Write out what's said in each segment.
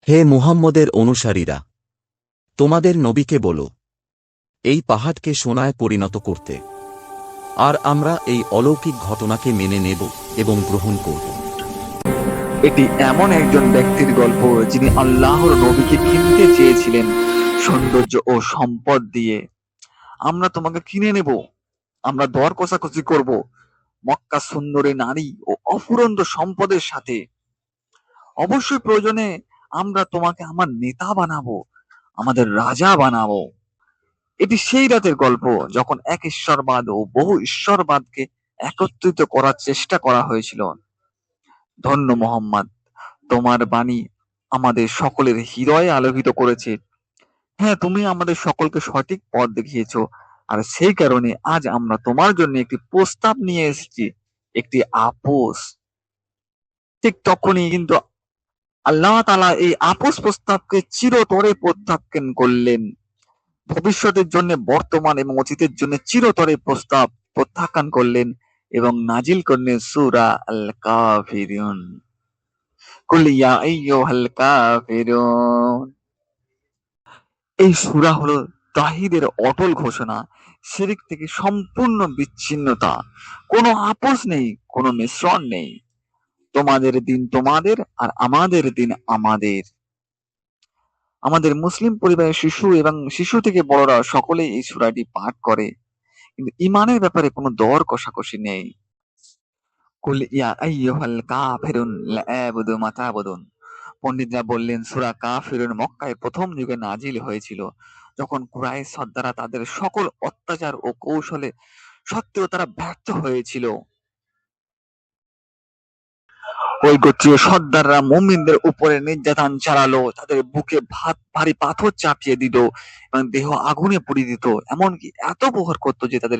হে মুহাম্মদের অনুসারীরা, তোমাদের নবীকে বলো, এই পাহাড়কে সোনায় পরিণত করতে, আর আমরা এই অলৌকিক ঘটনাকে মেনে নেব এবং গ্রহণ করব। এটি এমন একজন ব্যক্তির গল্প যিনি আল্লাহর নবীকে কিনতে চেয়েছিলেন সৌন্দর্য ও সম্পদ দিয়ে। আমরা তোমাকে কিনে নেব, আমরা দর কষাকষি করব মক্কা সুন্দরী নারী ও অফুরন্ত সম্পদের সাথে। অবশ্যই প্রয়োজনে আমরা তোমাকে আমার নেতা বানাবো, আমাদের রাজা বানাবো। এটি সেই রাতের গল্প যখন এক ঈশ্বরবাদ ও বহু ঈশ্বরবাদকে একত্রিত করার চেষ্টা করা হয়েছিল। ধন্য মোহাম্মদ, তোমার বাণী আমাদের সকলের হৃদয়ে আলোকিত করেছে। হ্যাঁ, তুমি আমাদের সকলকে সঠিক পথ দেখিয়েছো। আর সেই কারণে আজ আমরা তোমার জন্য একটি প্রস্তাব নিয়ে এসেছি, একটি আপোষ। ঠিক তখনই কিন্তু আল্লাহ তাআলা এই আপোষ প্রস্তাবকে চিরতরে প্রত্যাখ্যান করলেন। ভবিষ্যতের জন্য, বর্তমান এবং অতীতের জন্য চিরতরে প্রস্তাব প্রত্যাখ্যান করলেন এবং নাজিল করলেন সূরা আল কাফিরুন। কুল ইয়া আইয়ুহাল কাফিরুন। এই সূরা হলো তাওহীদের অটল ঘোষণা, শিরক থেকে সম্পূর্ণ বিচ্ছিন্নতা, কোনো আপোষ নেই, কোনো মিশ্রণ নেই। তোমাদের দিন তোমাদের আর আমাদের দিন আমাদের। আমাদের মুসলিম পরিবারের শিশু এবং শিশু থেকে বড়রা সকলেই এই সূরাটি পাঠ করে, কিন্তু ঈমানের ব্যাপারে কোনো দর কষাকষি নেই। কুল ইয়া আইয়ুহাল কাফিরুন লা আ'বুদু মা তা'বুদুন। পণ্ডিতরা বললেন সূরা কাফিরুন মক্কায় প্রথম যুগে নাজিল হয়েছিল, যখন কুরাইশ সর্দাররা তাদের সকল অত্যাচার ও কৌশলে সত্ত্বেও তারা ব্যর্থ হয়েছিল। ওই গোত্রীয় সর্দাররা মুমিনদের উপরে নির্যাতন চালালো, তাদের বুকে ভারী পাথর চাপিয়ে দিত এবং দেহ আগুনে পুড়িয়ে দিত, এমনকি এত প্রহার করতো যে তাদের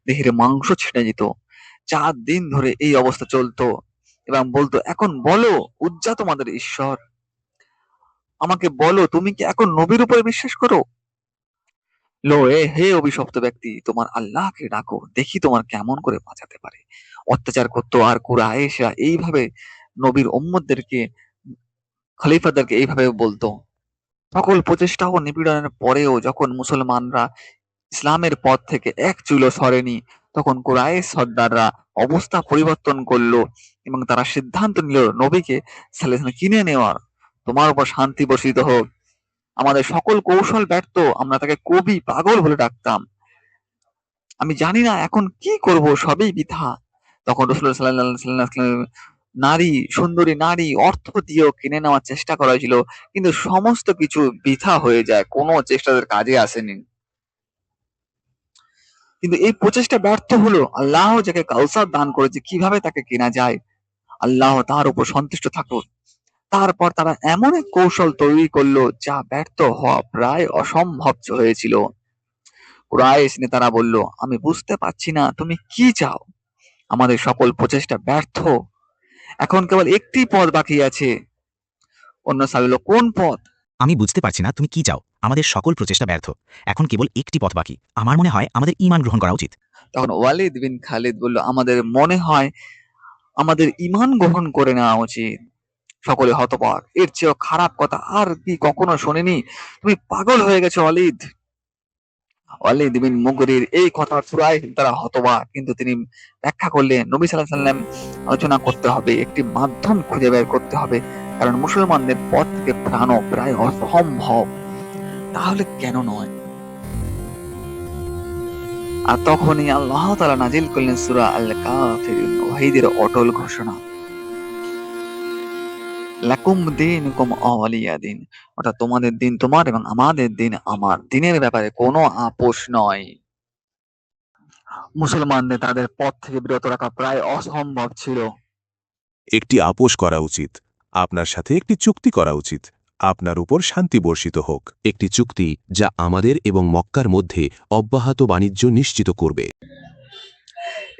দেহের মাংস ছিঁড়ে যেত। 4 দিন ধরে এই অবস্থা চলতো এবং বলতো, এখন বলো উজ্জা তোমাদের ঈশ্বর, আমাকে বলো তুমি কি এখন নবীর উপরে বিশ্বাস করো? হে অভিশপ্ত ব্যক্তি, তোমার আল্লাহকে ডাকো, দেখি তোমার কেমন করে বাঁচাতে পারে। অত্যাচার করতো আর কুরাইশরা এইভাবে নবীর উম্মতদেরকে, খলিফাদেরকে এইভাবে বলতো। সকল প্রচেষ্টা ও নিপীড়নের পরেও যখন মুসলমানরা ইসলামের পথ থেকে এক চুলও সরেনি, তখন কুরাইশ সর্দাররা অবস্থা পরিবর্তন করলো এবং তারা সিদ্ধান্ত নিল নবীকে সাল্লাল্লাহু আলাইহি ওয়াসাল্লাম কিনে নেওয়ার। তোমার উপর শান্তি বর্ষিত হোক। আমাদের সকল কৌশল ব্যর্থ, আমরা তাকে কবি পাগল বলে ডাকতাম। আমি জানি না এখন কি করব, সবই বৃথা। তখন রাসূলুল্লাহ সাল্লাল্লাহু আলাইহি ওয়াসাল্লাম নারী, সুন্দরী নারী অর্থ দিয়েও কিনে নেওয়ার চেষ্টা করা হয়েছিল, কিন্তু সমস্ত কিছু বৃথা হয়ে যায়, কোনো চেষ্টা তাদের কাজে আসেনি। কিন্তু এই প্রচেষ্টা ব্যর্থ হলো। আল্লাহ যাকে কাউসার দান করেছে, কিভাবে তাকে কেনা যায়, আল্লাহ তার উপর সন্তুষ্ট থাকুক। তারপর তারা এমন এক কৌশল তৈরি করলো যা ব্যর্থ হওয়া প্রায় অসম্ভব হয়েছিল। কুরাইশ নেতারা বলল, আমি বুঝতে পারছি না তুমি কি চাও, আমাদের সকল প্রচেষ্টা ব্যর্থ, এখন কেবল একটি পথ বাকি আছে। অন্য সাল বলল, কোন পথ? আমি বুঝতে পারছি না তুমি কি চাও, আমাদের সকল প্রচেষ্টা ব্যর্থ, এখন কেবল একটি পথ বাকি, আমার মনে হয় আমাদের ঈমান গ্রহণ করা উচিত। তখন ওয়ালিদ বিন খালিদ বলল, আমাদের মনে হয় আমাদের ঈমান গ্রহণ করে নেওয়া উচিত। সকলে হতবাক, এর চেয়েও খারাপ কথা আর কি কখনো শোনেনি। তুমি পাগল হয়ে গেছো ওয়ালিদ। ওয়ালিদ বিন মুগরির এই কথা শুনায় তারা হতবাক, কিন্তু তিনি ব্যাখ্যা করলেন নবী সাল্লাল্লাহু আলাইহি ওয়াসাল্লাম আলোচনা করতে হবে, একটি মাধ্যম খুঁজে বের করতে হবে, কারণ মুসলমানদের পথ থেকে প্রাণ প্রায় অসম্ভব। তাহলে কেন নয়? আর তখনই আল্লাহ তাআলা নাজিল করলেন সূরা আল কাফিরুন, ওয়াহিদের অটল ঘোষণা, লাকুম দীনুকুম ওয়ালিয়া দিন। অর্থাৎ তোমাদের দিন তোমার এবং আমাদের দিন আমার। দিনের ব্যাপারে কোনো আপোষ নয়। মুসলমানদের তাদের পথ থেকে বিরত রাখা প্রায় অসম্ভব ছিল। একটি আপোষ করা উচিত, আপনার সাথে একটি চুক্তি করা উচিত, আপনার উপর শান্তি বর্ষিত হোক, একটি চুক্তি যা আমাদের এবং মক্কার মধ্যে অব্যাহত বাণিজ্য নিশ্চিত করবে।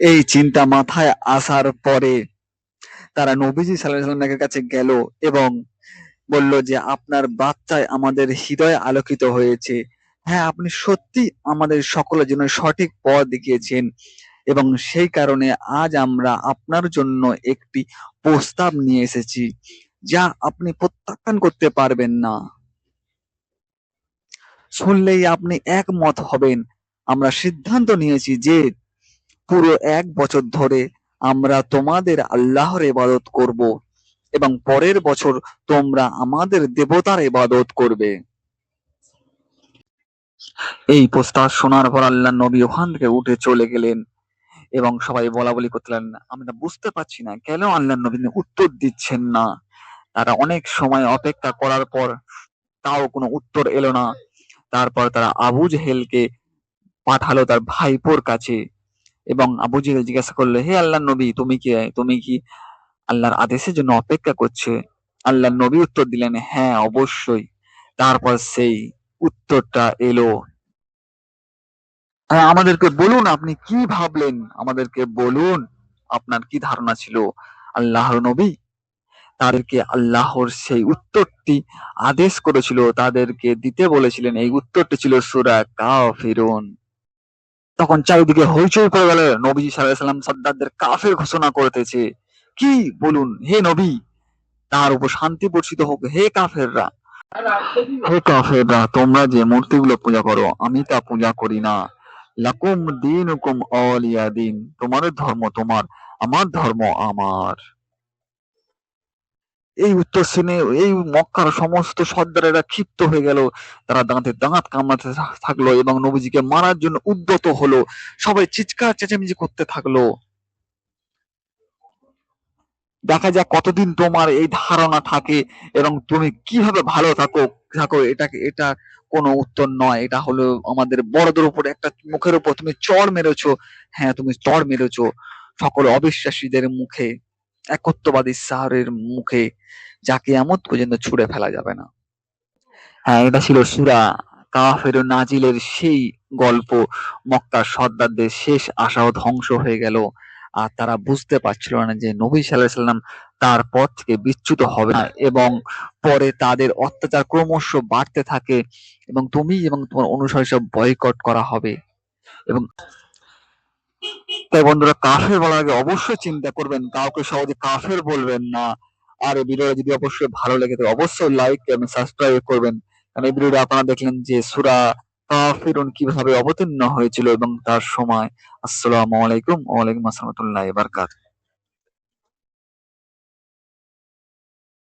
এই চিন্তা মাথায় আসার পরে তারা নবীজি সাল্লাল্লাহু আলাইহি ওয়াসাল্লামের কাছে গেল এবং বলল যে, আপনার বার্তায় আমাদের হৃদয় আলোকিত হয়েছে। হ্যাঁ, আপনি সত্যি আমাদের সকলের জন্য সঠিক পথ দেখিয়েছেন এবং সেই কারণে আজ আমরা আপনার জন্য একটি প্রস্তাব নিয়ে এসেছি। যা আপনি প্রত্যাখ্যান করতে পারবেন না। শুনলেই আপনি একমত হবেন। আমরা সিদ্ধান্ত নিয়েছি যে পুরো 1 বছর ধরে আমরা তোমাদের আল্লাহর ইবাদত করব এবং পরের বছর তোমরা আমাদের দেবতার ইবাদত করবে। এই প্রস্তাব শোনার পর আল্লাহ নবী ওখান থেকে উঠে চলে গেলেন এবং সবাই বলাবলি করতে লাগলেন, আমরা বুঝতে পারছি না কেন আল্লাহ নবী উত্তর দিচ্ছেন না। তারা অনেক সময় অপেক্ষা করার পর তাও কোনো উত্তর এলো না। তারপর তারা আবু জেহেলকে পাঠালো তার ভাইপোর কাছে এবং আবু জেহেল জিজ্ঞাসা করলো, হে আল্লাহর নবী, তুমি কি আল্লাহর আদেশের জন্য অপেক্ষা করছে? আল্লাহর নবী উত্তর দিলেন, হ্যাঁ অবশ্যই। তারপর সেই উত্তরটা এলো, হ্যাঁ আমাদেরকে বলুন আপনি কি ভাবলেন, আমাদেরকে বলুন আপনার কি ধারণা ছিল। আল্লাহর নবী তাদেরকে আল্লাহর সেই উত্তরটি আদেশ করেছিল, তাদেরকে দিতে বলেছিলেন। এই উত্তরটি ছিল সূরা কাফিরুন। তখন চারিদিকে হইচই পড়ে গেল। নবীজি সাল্লাল্লাহু আলাইহি সাল্লাম সর্দারদের কাফের ঘোষণা করতেছে। কি বলুন হে নবী, তার উপর শান্তি বর্ষিত হোক। হে কাফেররা, তোমরা যে মূর্তিগুলো পূজা করো আমি তা পূজা করি না। লাকুম দীনুকুম ওয়ালিয়া দিন, তোমাদের ধর্ম তোমার, আমার ধর্ম আমার। এই উত্তর শুনে এই মক্কার সমস্ত সর্দারেরা ক্ষিপ্ত হয়ে গেল। তারা দাঁতে দাঁত কামড়াতে থাকলো এবং নবীজিকে মারার জন্য উদ্যত হলো। সবাই চিৎকার চেঁচামেচি করতে থাকলো। দেখা যাক কতদিন তোমার এই ধারণা থাকে এবং তুমি কিভাবে ভালো থাকো। এটা কোনো উত্তর নয়। এটা হলো আমাদের বড়দের উপর একটা মুখের উপর তুমি চড় মেরেছো। হ্যাঁ তুমি চড় মেরেছো সকল অবিশ্বাসীদের মুখে, একত্ববাদী সাহারের মুখে, যাকে কিয়ামত পর্যন্ত ছুঁড়ে ফেলা যাবে না। হ্যাঁ এটা ছিল সূরা কাফিরুন নাজিলের সেই গল্প। মক্কার সর্দারদের শেষ আশাও ধ্বংস হয়ে গেল। আর তারা বুঝতে পারছিল না যে নবী সাল্লাল্লাহু আলাইহি সাল্লাম তার পথ থেকে বিচ্যুত হবে না এবং পরে তাদের অত্যাচার ক্রমশ বাড়তে থাকে এবং তুমি এবং তোমার অনুসারী সব বয়কট করা হবে। এবং তাই বন্ধুরা, কাফের বলার আগে অবশ্যই চিন্তা করবেন, কাউকে সহজে কাফের বলবেন না। আর এই ভিডিওটা যদি অবশ্যই ভালো লেগে থাকে অবশ্যই লাইক এবং সাবস্ক্রাইব করবেন। কারণ এই ভিডিওটা আপনারা দেখলেন যে সূরা কাফিরুন কিভাবে অবতীর্ণ হয়েছিল এবং তার সময়। আসসালামু আলাইকুম ওয়া আলাইকুম আসসালাম ওয়া রাহমাতুল্লাহি ওয়া বারাকাতুহু।